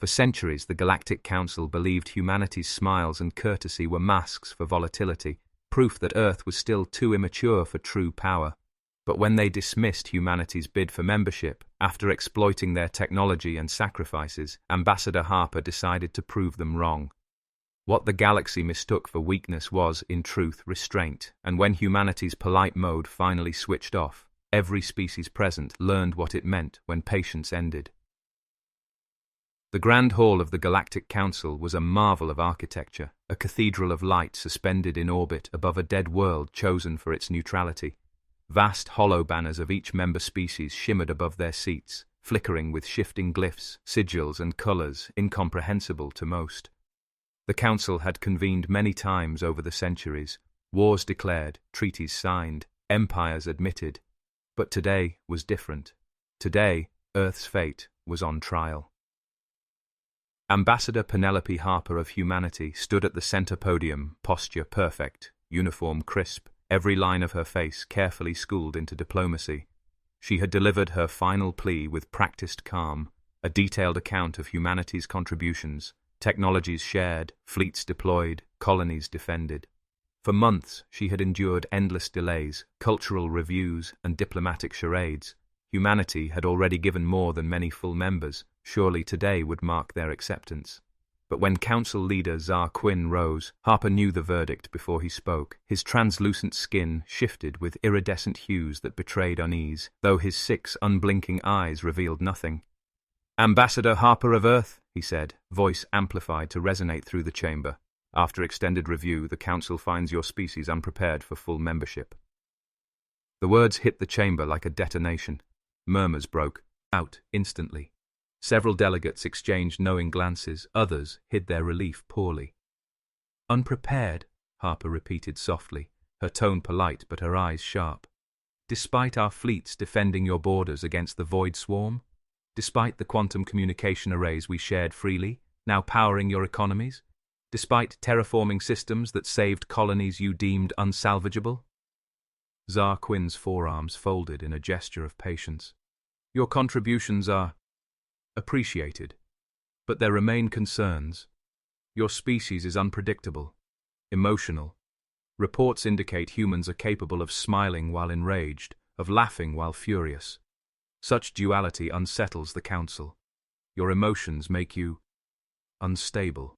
For centuries, the Galactic Council believed humanity's smiles and courtesy were masks for volatility, proof that Earth was still too immature for true power. But when they dismissed humanity's bid for membership, after exploiting their technology and sacrifices, Ambassador Harper decided to prove them wrong. What the galaxy mistook for weakness was, in truth, restraint, and when humanity's polite mode finally switched off, every species present learned what it meant when patience ended. The Grand Hall of the Galactic Council was a marvel of architecture, a cathedral of light suspended in orbit above a dead world chosen for its neutrality. Vast hollow banners of each member species shimmered above their seats, flickering with shifting glyphs, sigils and colours incomprehensible to most. The Council had convened many times over the centuries, wars declared, treaties signed, empires admitted. But today was different. Today, Earth's fate was on trial. Ambassador Penelope Harper of Humanity stood at the centre podium, posture perfect, uniform crisp, every line of her face carefully schooled into diplomacy. She had delivered her final plea with practiced calm, a detailed account of humanity's contributions, technologies shared, fleets deployed, colonies defended. For months she had endured endless delays, cultural reviews, and diplomatic charades. Humanity had already given more than many full members. Surely today would mark their acceptance. But when Council leader Zar Quinn rose, Harper knew the verdict before he spoke. His translucent skin shifted with iridescent hues that betrayed unease, though his 6 unblinking eyes revealed nothing. "Ambassador Harper of Earth," he said, voice amplified to resonate through the chamber. "After extended review, the Council finds your species unprepared for full membership." The words hit the chamber like a detonation. Murmurs broke out instantly. Several delegates exchanged knowing glances, others hid their relief poorly. "Unprepared," Harper repeated softly, her tone polite but her eyes sharp. "Despite our fleets defending your borders against the Void Swarm? Despite the quantum communication arrays we shared freely, now powering your economies? Despite terraforming systems that saved colonies you deemed unsalvageable?" Zar Quinn's forearms folded in a gesture of patience. "Your contributions are appreciated, but there remain concerns. Your species is unpredictable, emotional. Reports indicate humans are capable of smiling while enraged, of laughing while furious. Such duality unsettles the Council. Your emotions make you unstable."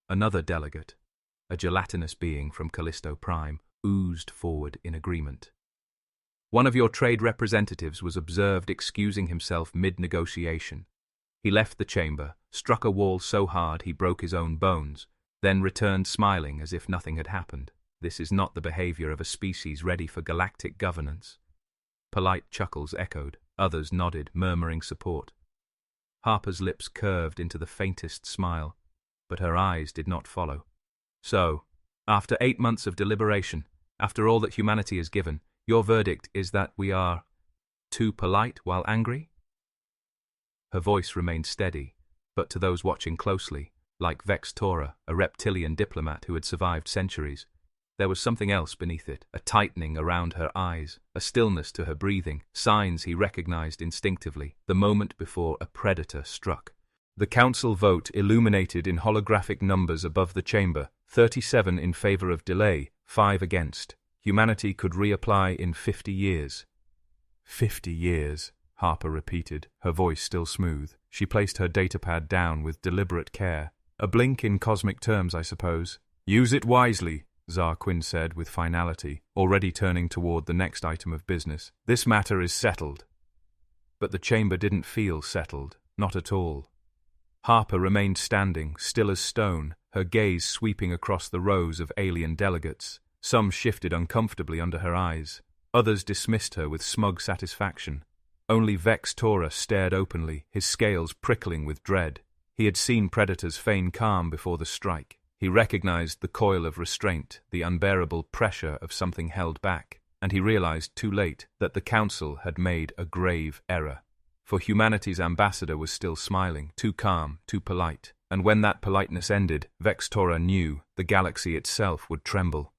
Another delegate, a gelatinous being from Callisto Prime, oozed forward in agreement. "One of your trade representatives was observed excusing himself mid-negotiation. He left the chamber, struck a wall so hard he broke his own bones, then returned smiling as if nothing had happened. This is not the behavior of a species ready for galactic governance." Polite chuckles echoed, others nodded, murmuring support. Harper's lips curved into the faintest smile, but her eyes did not follow. "So, after 8 months of deliberation, after all that humanity has given, your verdict is that we are too polite while angry?" Her voice remained steady, but to those watching closely, like Vex Tora, a reptilian diplomat who had survived centuries, there was something else beneath it, a tightening around her eyes, a stillness to her breathing, signs he recognized instinctively, the moment before a predator struck. The Council vote illuminated in holographic numbers above the chamber, 37 in favor of delay, 5 against. Humanity could reapply in 50 years. 50 years, Harper repeated, her voice still smooth. She placed her datapad down with deliberate care. "A blink in cosmic terms, I suppose." "Use it wisely," Zar Quinn said with finality, already turning toward the next item of business. "This matter is settled." But the chamber didn't feel settled, not at all. Harper remained standing, still as stone, her gaze sweeping across the rows of alien delegates. Some shifted uncomfortably under her eyes. Others dismissed her with smug satisfaction. Only Vex Tora stared openly, his scales prickling with dread. He had seen predators feign calm before the strike. He recognized the coil of restraint, the unbearable pressure of something held back, and he realized too late that the Council had made a grave error. For humanity's ambassador was still smiling, too calm, too polite, and when that politeness ended, Vex Tora knew the galaxy itself would tremble.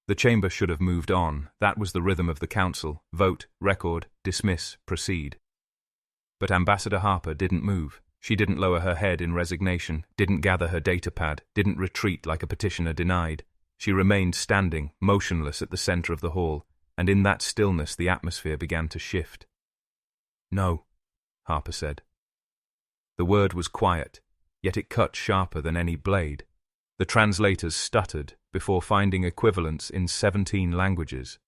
The chamber should have moved on. That was the rhythm of the Council. Vote, record, dismiss, proceed. But Ambassador Harper didn't move. She didn't lower her head in resignation, didn't gather her datapad, didn't retreat like a petitioner denied. She remained standing, motionless at the center of the hall, and in that stillness the atmosphere began to shift. "No," Harper said. The word was quiet, yet it cut sharper than any blade. The translators stuttered before finding equivalents in 17 languages.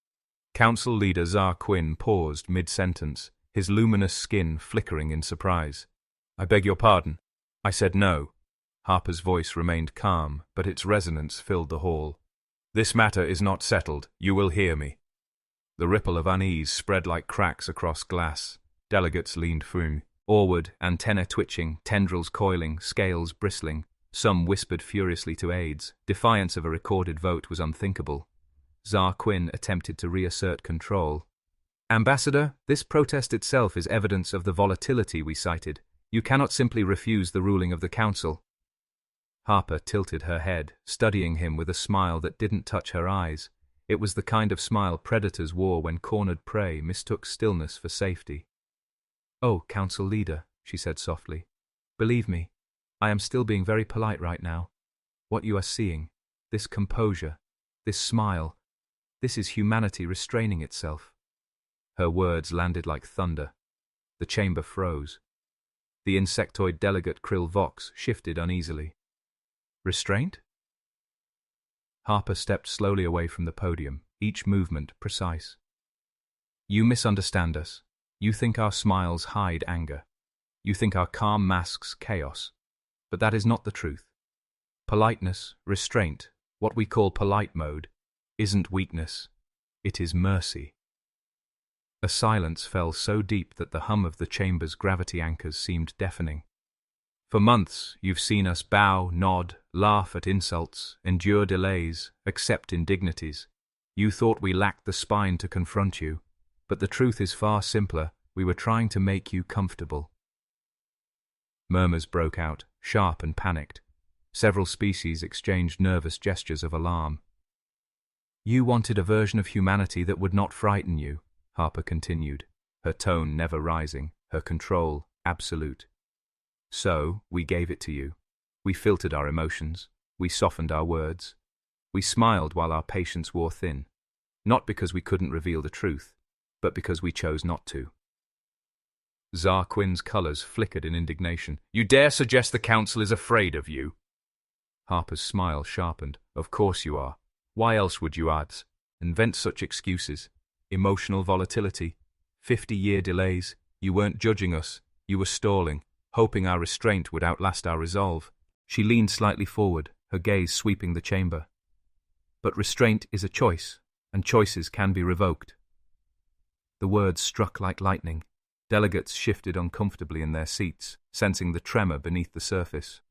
Council leader Zar Quinn paused mid-sentence, his luminous skin flickering in surprise. "I beg your pardon." I said no. Harper's voice remained calm, but its resonance filled the hall. "This matter is not settled. You will hear me." The ripple of unease spread like cracks across glass. Delegates leaned forward, antennae twitching, tendrils coiling, scales bristling. Some whispered furiously to aides. Defiance of a recorded vote was unthinkable. Zar Quinn attempted to reassert control. "Ambassador, this protest itself is evidence of the volatility we cited. You cannot simply refuse the ruling of the council." Harper tilted her head, studying him with a smile that didn't touch her eyes. It was the kind of smile predators wore when cornered prey mistook stillness for safety. "Oh, council leader," she said softly. "Believe me, I am still being very polite right now. What you are seeing, this composure, this smile, this is humanity restraining itself." Her words landed like thunder. The chamber froze. The insectoid delegate Krill Vox shifted uneasily. "Restraint?" Harper stepped slowly away from the podium, each movement precise. "You misunderstand us. You think our smiles hide anger. You think our calm masks chaos. But that is not the truth. Politeness, restraint, what we call polite mode, isn't weakness. It is mercy." A silence fell so deep that the hum of the chamber's gravity anchors seemed deafening. "For months, you've seen us bow, nod, laugh at insults, endure delays, accept indignities. You thought we lacked the spine to confront you, but the truth is far simpler. We were trying to make you comfortable." Murmurs broke out, sharp and panicked. Several species exchanged nervous gestures of alarm. "You wanted a version of humanity that would not frighten you," Harper continued, her tone never rising, her control absolute. "So, we gave it to you. We filtered our emotions. We softened our words. We smiled while our patience wore thin. Not because we couldn't reveal the truth, but because we chose not to." Zar Quinn's colors flickered in indignation. "You dare suggest the council is afraid of you?" Harper's smile sharpened. "Of course you are. Why else would you invent such excuses? Emotional volatility, 50-year delays. You weren't judging us. You were stalling, hoping our restraint would outlast our resolve." She leaned slightly forward, her gaze sweeping the chamber. "But restraint is a choice, and choices can be revoked." The words struck like lightning. Delegates shifted uncomfortably in their seats, sensing the tremor beneath the surface.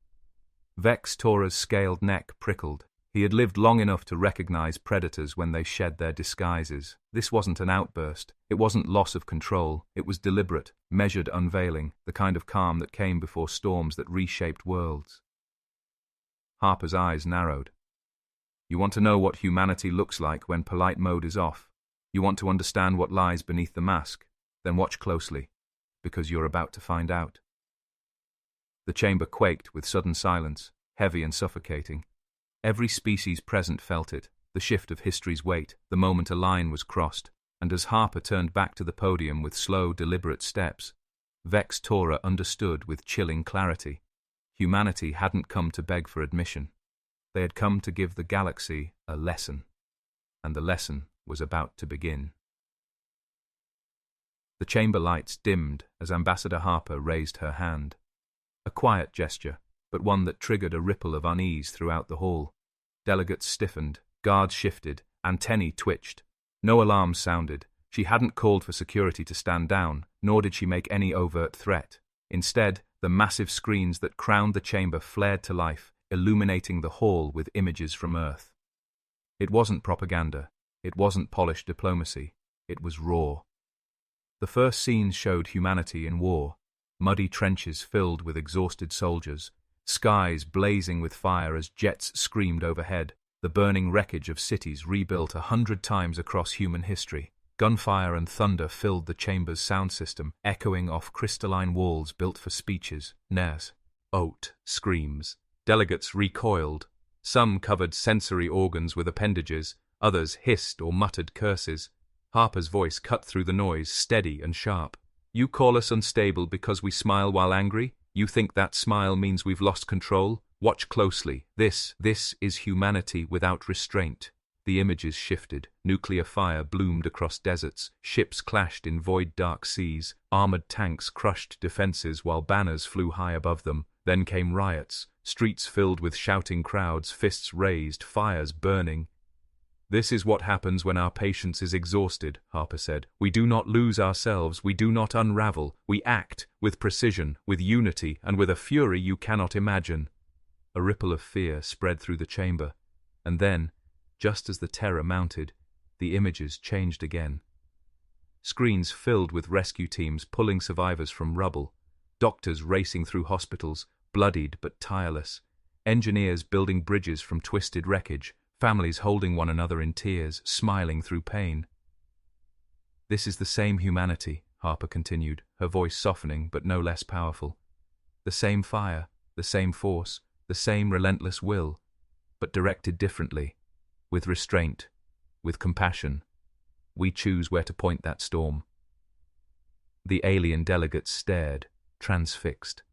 Vex Tora's scaled neck prickled. He had lived long enough to recognize predators when they shed their disguises. This wasn't an outburst. It wasn't loss of control. It was deliberate, measured unveiling, the kind of calm that came before storms that reshaped worlds. Harper's eyes narrowed. "You want to know what humanity looks like when polite mode is off? You want to understand what lies beneath the mask? Then watch closely, because you're about to find out." The chamber quaked with sudden silence, heavy and suffocating. Every species present felt it, the shift of history's weight, the moment a line was crossed, and as Harper turned back to the podium with slow, deliberate steps, Vex Tora understood with chilling clarity. Humanity hadn't come to beg for admission. They had come to give the galaxy a lesson, and the lesson was about to begin. The chamber lights dimmed as Ambassador Harper raised her hand. A quiet gesture, but one that triggered a ripple of unease throughout the hall. Delegates stiffened, guards shifted, antennae twitched. No alarms sounded. She hadn't called for security to stand down, nor did she make any overt threat. Instead, the massive screens that crowned the chamber flared to life, illuminating the hall with images from Earth. It wasn't propaganda. It wasn't polished diplomacy. It was raw. The first scenes showed humanity in war, muddy trenches filled with exhausted soldiers, skies blazing with fire as jets screamed overhead, the burning wreckage of cities rebuilt 100 times across human history, Gunfire and thunder filled the chamber's sound system, echoing off crystalline walls built for speeches, nurse, oat, screams. Delegates recoiled. Some covered sensory organs with appendages, others hissed or muttered curses. Harper's voice cut through the noise, steady and sharp. You call us unstable because we smile while angry? You think that smile means we've lost control? Watch closely. This is humanity without restraint. The images shifted. Nuclear fire bloomed across deserts. Ships clashed in void dark seas. Armored tanks crushed defenses while banners flew high above them. Then came riots. Streets filled with shouting crowds, fists raised, fires burning. This is what happens when our patience is exhausted, Harper said. We do not lose ourselves. We do not unravel. We act with precision, with unity, and with a fury you cannot imagine. A ripple of fear spread through the chamber. And then, just as the terror mounted, the images changed again. Screens filled with rescue teams pulling survivors from rubble, doctors racing through hospitals, bloodied but tireless, engineers building bridges from twisted wreckage, families holding one another in tears, smiling through pain. This is the same humanity, Harper continued, her voice softening but no less powerful. The same fire, the same force, the same relentless will, but directed differently. With restraint, with compassion, we choose where to point that storm. The alien delegates stared, transfixed.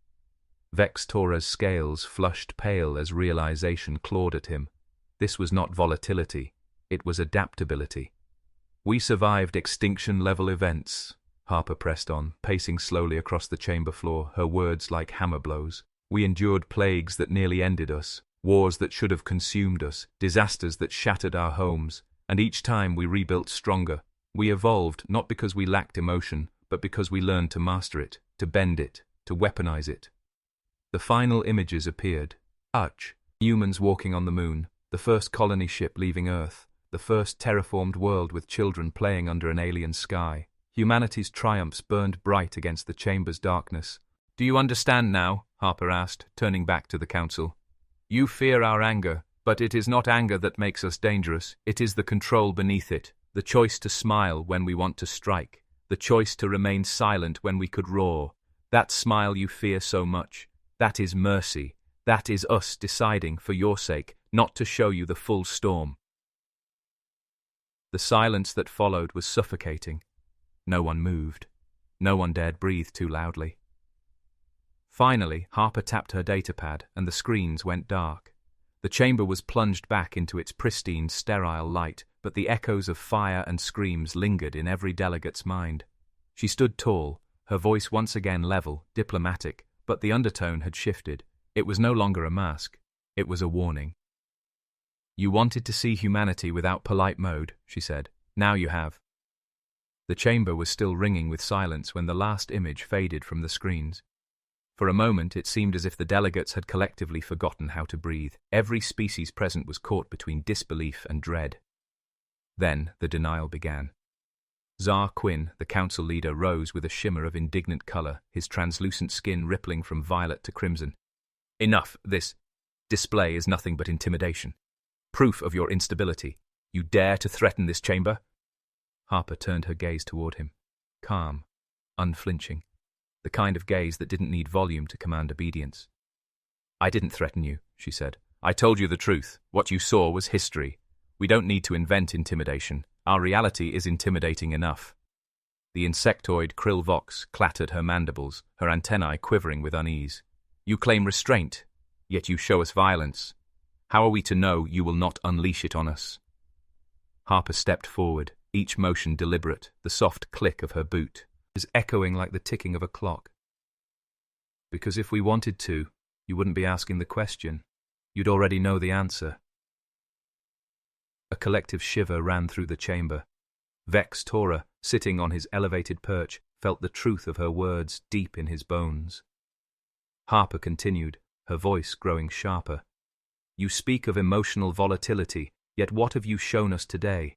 Vex Tora's scales flushed pale as realization clawed at him. This was not volatility, it was adaptability. We survived extinction-level events, Harper pressed on, pacing slowly across the chamber floor, her words like hammer blows. We endured plagues that nearly ended us. Wars that should have consumed us, disasters that shattered our homes, and each time we rebuilt stronger. We evolved not because we lacked emotion, but because we learned to master it, to bend it, to weaponize it. The final images appeared. Humans walking on the moon, the first colony ship leaving Earth, the first terraformed world with children playing under an alien sky. Humanity's triumphs burned bright against the chamber's darkness. Do you understand now? Harper asked, turning back to the council. You fear our anger, but it is not anger that makes us dangerous. It is the control beneath it, the choice to smile when we want to strike, the choice to remain silent when we could roar. That smile you fear so much, that is mercy. That is us deciding, for your sake, not to show you the full storm. The silence that followed was suffocating. No one moved. No one dared breathe too loudly. Finally, Harper tapped her datapad and the screens went dark. The chamber was plunged back into its pristine, sterile light, but the echoes of fire and screams lingered in every delegate's mind. She stood tall, her voice once again level, diplomatic, but the undertone had shifted. It was no longer a mask. It was a warning. You wanted to see humanity without polite mode, she said. Now you have. The chamber was still ringing with silence when the last image faded from the screens. For a moment, it seemed as if the delegates had collectively forgotten how to breathe. Every species present was caught between disbelief and dread. Then the denial began. Czar Quinn, the council leader, rose with a shimmer of indignant color, his translucent skin rippling from violet to crimson. Enough, this display is nothing but intimidation. Proof of your instability. You dare to threaten this chamber? Harper turned her gaze toward him, calm, unflinching. The kind of gaze that didn't need volume to command obedience. I didn't threaten you, she said. I told you the truth. What you saw was history. We don't need to invent intimidation. Our reality is intimidating enough. The insectoid Krill Vox clattered her mandibles, her antennae quivering with unease. You claim restraint, yet you show us violence. How are we to know you will not unleash it on us? Harper stepped forward, each motion deliberate, the soft click of her boot is echoing like the ticking of a clock. Because if we wanted to, you wouldn't be asking the question. You'd already know the answer. A collective shiver ran through the chamber. Vex Tora, sitting on his elevated perch, felt the truth of her words deep in his bones. Harper continued, her voice growing sharper. You speak of emotional volatility, yet what have you shown us today?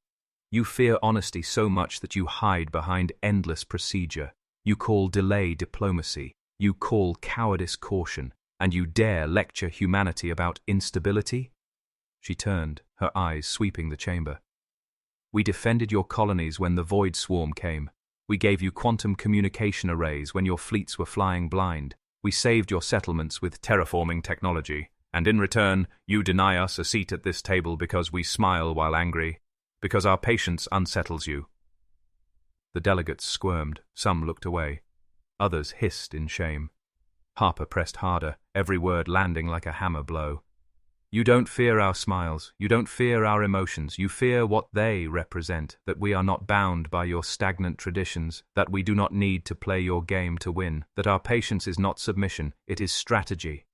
You fear honesty so much that you hide behind endless procedure. You call delay diplomacy. You call cowardice caution. And you dare lecture humanity about instability? She turned, her eyes sweeping the chamber. We defended your colonies when the Void Swarm came. We gave you quantum communication arrays when your fleets were flying blind. We saved your settlements with terraforming technology. And in return, you deny us a seat at this table because we smile while angry, because our patience unsettles you. The delegates squirmed. Some looked away. Others hissed in shame. Harper pressed harder, every word landing like a hammer blow. You don't fear our smiles. You don't fear our emotions. You fear what they represent, that we are not bound by your stagnant traditions, that we do not need to play your game to win, that our patience is not submission, it is strategy.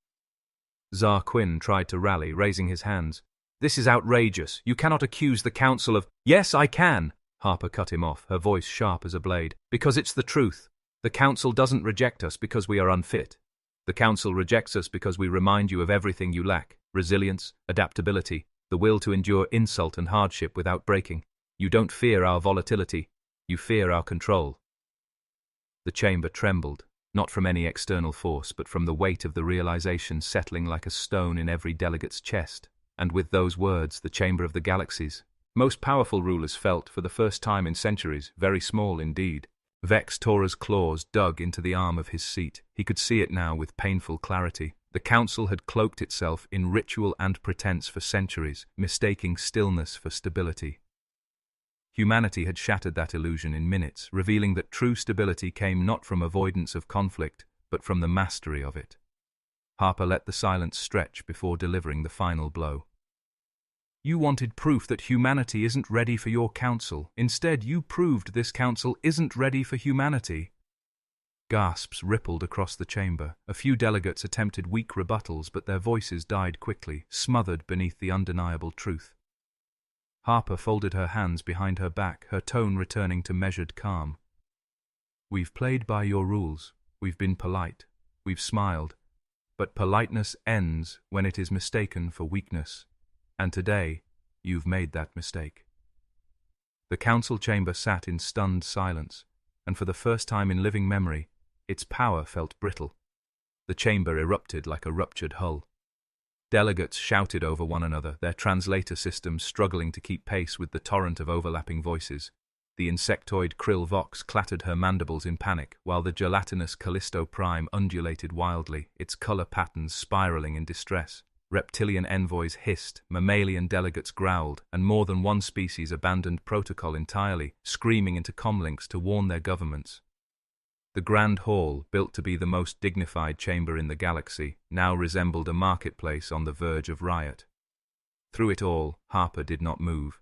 Tsar Quinn tried to rally, raising his hands. This is outrageous. You cannot accuse the Council of— Yes, I can! Harper cut him off, her voice sharp as a blade. Because it's the truth. The Council doesn't reject us because we are unfit. The Council rejects us because we remind you of everything you lack: resilience, adaptability, the will to endure insult and hardship without breaking. You don't fear our volatility. You fear our control. The chamber trembled, not from any external force, but from the weight of the realization settling like a stone in every delegate's chest. And with those words, the chamber of the galaxies, most powerful rulers felt, for the first time in centuries, very small indeed. Vex Tora's claws dug into the arm of his seat. He could see it now with painful clarity. The Council had cloaked itself in ritual and pretense for centuries, mistaking stillness for stability. Humanity had shattered that illusion in minutes, revealing that true stability came not from avoidance of conflict, but from the mastery of it. Harper let the silence stretch before delivering the final blow. You wanted proof that humanity isn't ready for your council. Instead, you proved this council isn't ready for humanity. Gasps rippled across the chamber. A few delegates attempted weak rebuttals, but their voices died quickly, smothered beneath the undeniable truth. Harper folded her hands behind her back, her tone returning to measured calm. We've played by your rules. We've been polite. We've smiled. But politeness ends when it is mistaken for weakness. And today, you've made that mistake. The council chamber sat in stunned silence, and for the first time in living memory, its power felt brittle. The chamber erupted like a ruptured hull. Delegates shouted over one another, their translator systems struggling to keep pace with the torrent of overlapping voices. The insectoid Krill Vox clattered her mandibles in panic, while the gelatinous Callisto Prime undulated wildly, its color patterns spiraling in distress. Reptilian envoys hissed, mammalian delegates growled, and more than one species abandoned protocol entirely, screaming into comlinks to warn their governments. The Grand Hall, built to be the most dignified chamber in the galaxy, now resembled a marketplace on the verge of riot. Through it all, Harper did not move.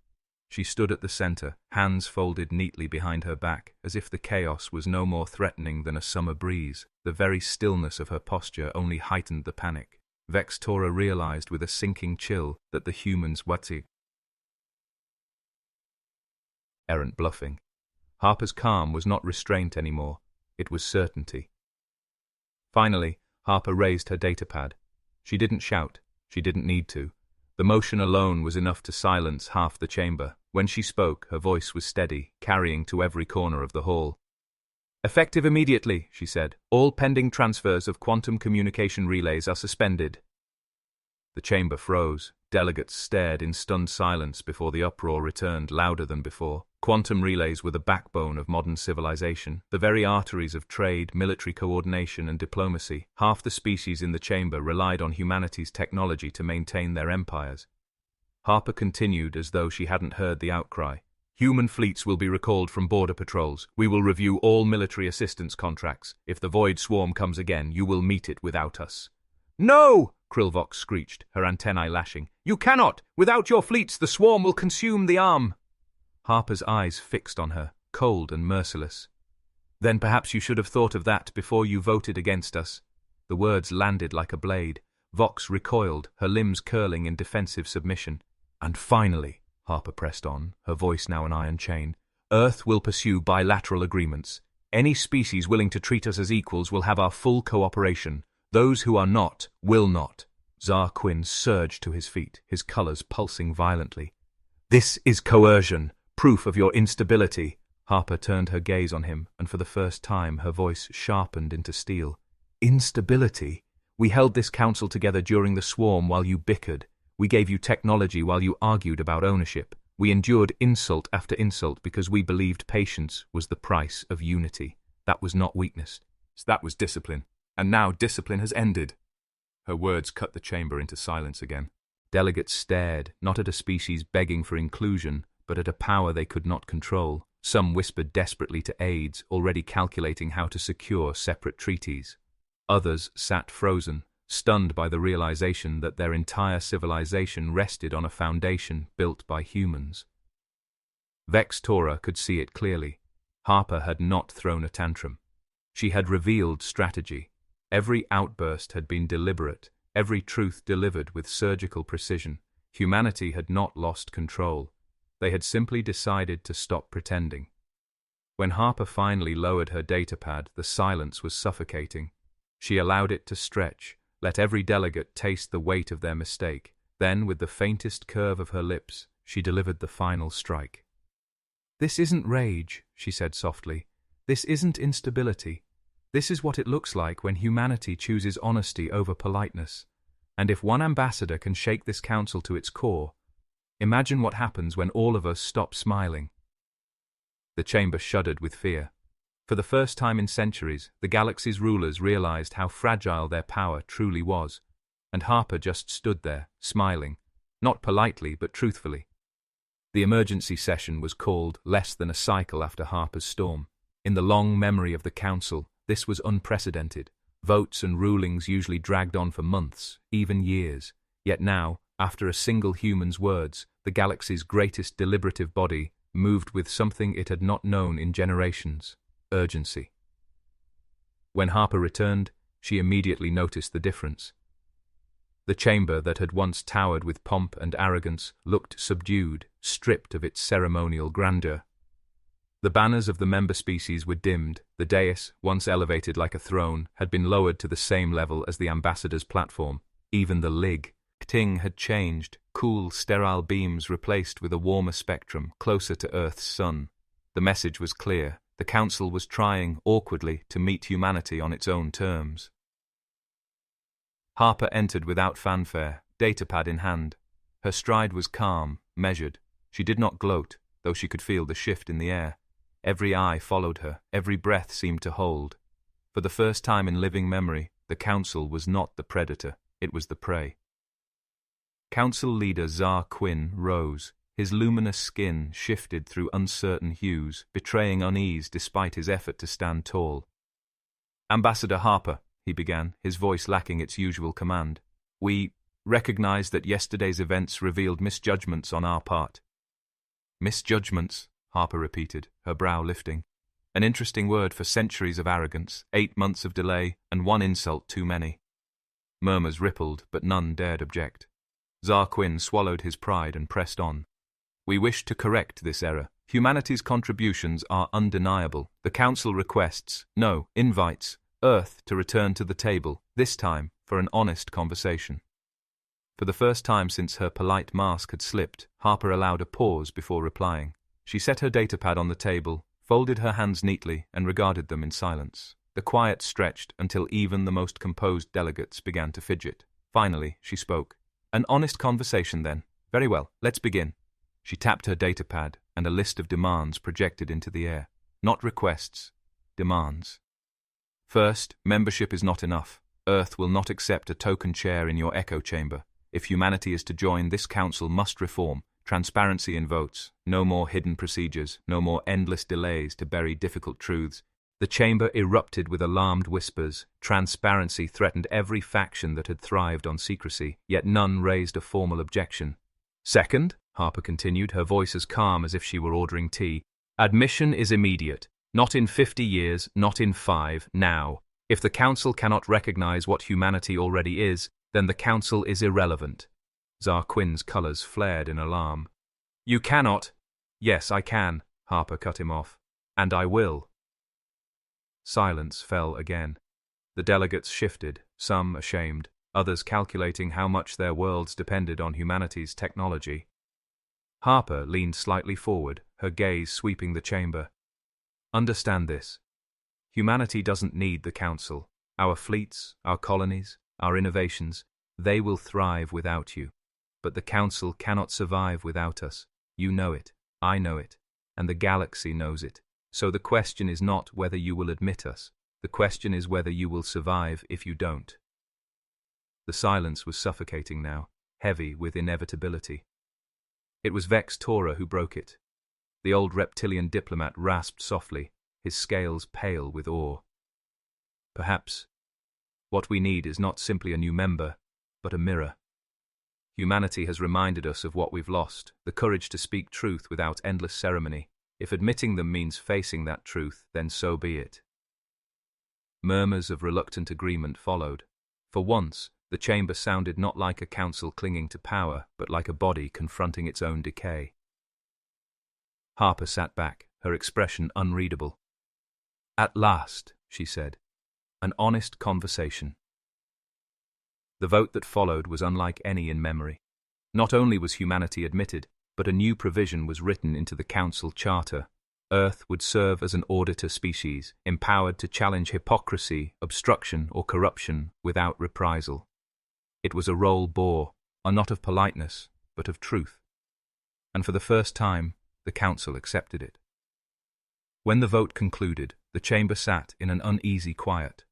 She stood at the center, hands folded neatly behind her back, as if the chaos was no more threatening than a summer breeze. The very stillness of her posture only heightened the panic. Vex Tora realized with a sinking chill that the humans errant bluffing. Harper's calm was not restraint anymore. It was certainty. Finally, Harper raised her datapad. She didn't shout. She didn't need to. The motion alone was enough to silence half the chamber. When she spoke, her voice was steady, carrying to every corner of the hall. Effective immediately, she said. All pending transfers of quantum communication relays are suspended. The chamber froze. Delegates stared in stunned silence before the uproar returned, louder than before. Quantum relays were the backbone of modern civilization, the very arteries of trade, military coordination, and diplomacy. Half the species in the chamber relied on humanity's technology to maintain their empires. Harper continued as though she hadn't heard the outcry. Human fleets will be recalled from border patrols. We will review all military assistance contracts. If the Void Swarm comes again, you will meet it without us. No! Krillvox screeched, her antennae lashing. You cannot! Without your fleets, the Swarm will consume the arm. Harper's eyes fixed on her, cold and merciless. Then perhaps you should have thought of that before you voted against us. The words landed like a blade. Vox recoiled, her limbs curling in defensive submission. And finally, Harper pressed on, her voice now an iron chain, Earth will pursue bilateral agreements. Any species willing to treat us as equals will have our full cooperation. Those who are not, will not. Tsar Quinn surged to his feet, his colors pulsing violently. This is coercion, proof of your instability. Harper turned her gaze on him, and for the first time her voice sharpened into steel. Instability? We held this council together during the swarm while you bickered. We gave you technology while you argued about ownership. We endured insult after insult because we believed patience was the price of unity. That was not weakness. That was discipline. And now discipline has ended." Her words cut the chamber into silence again. Delegates stared, not at a species begging for inclusion, but at a power they could not control. Some whispered desperately to aides, already calculating how to secure separate treaties. Others sat frozen, stunned by the realization that their entire civilization rested on a foundation built by humans. Vex Tora could see it clearly. Harper had not thrown a tantrum. She had revealed strategy. Every outburst had been deliberate, every truth delivered with surgical precision. Humanity had not lost control. They had simply decided to stop pretending. When Harper finally lowered her datapad, the silence was suffocating. She allowed it to stretch, let every delegate taste the weight of their mistake. Then, with the faintest curve of her lips, she delivered the final strike. "This isn't rage," she said softly. "This isn't instability. This is what it looks like when humanity chooses honesty over politeness. And if one ambassador can shake this council to its core, imagine what happens when all of us stop smiling." The chamber shuddered with fear. For the first time in centuries, the galaxy's rulers realized how fragile their power truly was, and Harper just stood there, smiling, not politely but truthfully. The emergency session was called less than a cycle after Harper's storm. In the long memory of the council, this was unprecedented. Votes and rulings usually dragged on for months, even years. Yet now, after a single human's words, the galaxy's greatest deliberative body moved with something it had not known in generations: urgency. When Harper returned, she immediately noticed the difference. The chamber that had once towered with pomp and arrogance looked subdued, stripped of its ceremonial grandeur. The banners of the member species were dimmed. The dais, once elevated like a throne, had been lowered to the same level as the ambassador's platform. Even the Ting had changed, cool, sterile beams replaced with a warmer spectrum, closer to Earth's sun. The message was clear. The council was trying, awkwardly, to meet humanity on its own terms. Harper entered without fanfare, datapad in hand. Her stride was calm, measured. She did not gloat, though she could feel the shift in the air. Every eye followed her, every breath seemed to hold. For the first time in living memory, the council was not the predator, it was the prey. Council leader Zar Quinn rose. His luminous skin shifted through uncertain hues, betraying unease despite his effort to stand tall. "Ambassador Harper," he began, his voice lacking its usual command. "We recognize that yesterday's events revealed misjudgments on our part." "Misjudgments," Harper repeated, her brow lifting. An interesting word for centuries of arrogance, 8 months of delay, and one insult too many. Murmurs rippled, but none dared object. Zar Quinn swallowed his pride and pressed on. "We wish to correct this error. Humanity's contributions are undeniable. The Council invites Earth to return to the table, this time for an honest conversation." For the first time since her polite mask had slipped, Harper allowed a pause before replying. She set her datapad on the table, folded her hands neatly, and regarded them in silence. The quiet stretched until even the most composed delegates began to fidget. Finally, she spoke. "An honest conversation, then. Very well, let's begin." She tapped her datapad, and a list of demands projected into the air. Not requests, demands. "First, membership is not enough. Earth will not accept a token chair in your echo chamber. If humanity is to join, this council must reform. Transparency in votes, no more hidden procedures, no more endless delays to bury difficult truths." The chamber erupted with alarmed whispers. Transparency threatened every faction that had thrived on secrecy, yet none raised a formal objection. "Second," Harper continued, her voice as calm as if she were ordering tea, "admission is immediate. Not in 50 years, not in 5, now. If the Council cannot recognize what humanity already is, then the Council is irrelevant." Zar Quinn's colors flared in alarm. "You cannot." "Yes, I can," Harper cut him off. "And I will." Silence fell again. The delegates shifted, some ashamed, others calculating how much their worlds depended on humanity's technology. Harper leaned slightly forward, her gaze sweeping the chamber. "Understand this. Humanity doesn't need the Council. Our fleets, our colonies, our innovations, they will thrive without you. But the Council cannot survive without us. You know it, I know it, and the galaxy knows it. So the question is not whether you will admit us. The question is whether you will survive if you don't. The silence was suffocating now, heavy with inevitability. It was Vex Tora who broke it. The old reptilian diplomat rasped softly, his scales pale with awe. Perhaps what we need is not simply a new member, but a mirror. Humanity has reminded us of what we've lost, the courage to speak truth without endless ceremony. If admitting them means facing that truth, then so be it. Murmurs of reluctant agreement followed. For once, the chamber sounded not like a council clinging to power, but like a body confronting its own decay. Harper sat back, her expression unreadable. "At last," she said. "An honest conversation." The vote that followed was unlike any in memory. Not only was humanity admitted, but a new provision was written into the Council Charter. Earth would serve as an auditor species, empowered to challenge hypocrisy, obstruction, or corruption without reprisal. It was a role not of politeness, but of truth. And for the first time, the Council accepted it. When the vote concluded, the chamber sat in an uneasy quiet.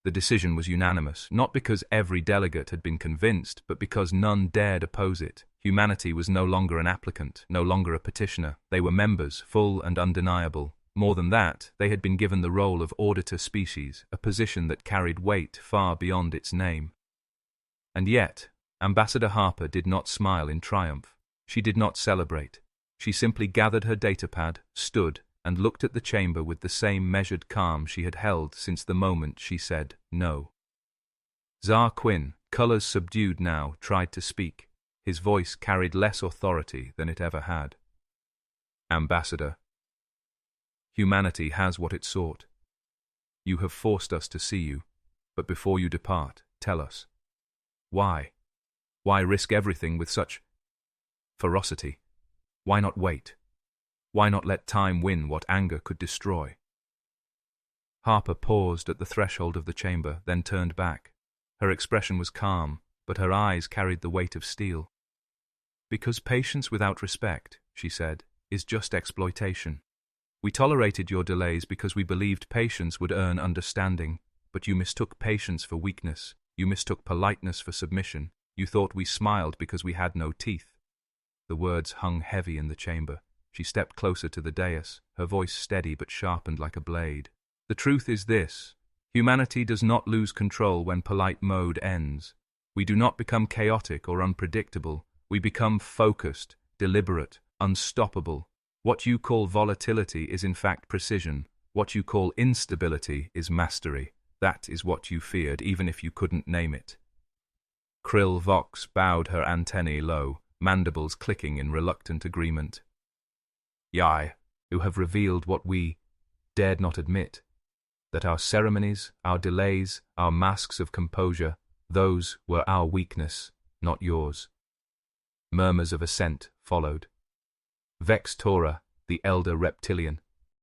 The decision was unanimous, not because every delegate had been convinced, but because none dared oppose it. Humanity was no longer an applicant, no longer a petitioner. They were members, full and undeniable. More than that, they had been given the role of auditor species, a position that carried weight far beyond its name. And yet, Ambassador Harper did not smile in triumph. She did not celebrate. She simply gathered her datapad, stood, and looked at the chamber with the same measured calm she had held since the moment she said no. Tsar Quinn, colors subdued now, tried to speak. His voice carried less authority than it ever had. "Ambassador, humanity has what it sought. You have forced us to see you, but before you depart, tell us. Why? Why risk everything with such ferocity? Why not wait? Why not let time win what anger could destroy?" Harper paused at the threshold of the chamber, then turned back. Her expression was calm, but her eyes carried the weight of steel. "Because patience without respect," she said, "is just exploitation. We tolerated your delays because we believed patience would earn understanding, but you mistook patience for weakness. You mistook politeness for submission. You thought we smiled because we had no teeth." The words hung heavy in the chamber. She stepped closer to the dais, her voice steady but sharpened like a blade. "The truth is this. Humanity does not lose control when polite mode ends. We do not become chaotic or unpredictable. We become focused, deliberate, unstoppable. What you call volatility is in fact precision. What you call instability is mastery. That is what you feared, even if you couldn't name it." Krill Vox bowed her antennae low, mandibles clicking in reluctant agreement. "Yai, who have revealed what we dared not admit, that our ceremonies, our delays, our masks of composure, those were our weakness, not yours." Murmurs of assent followed. Vex Tora, the elder reptilian,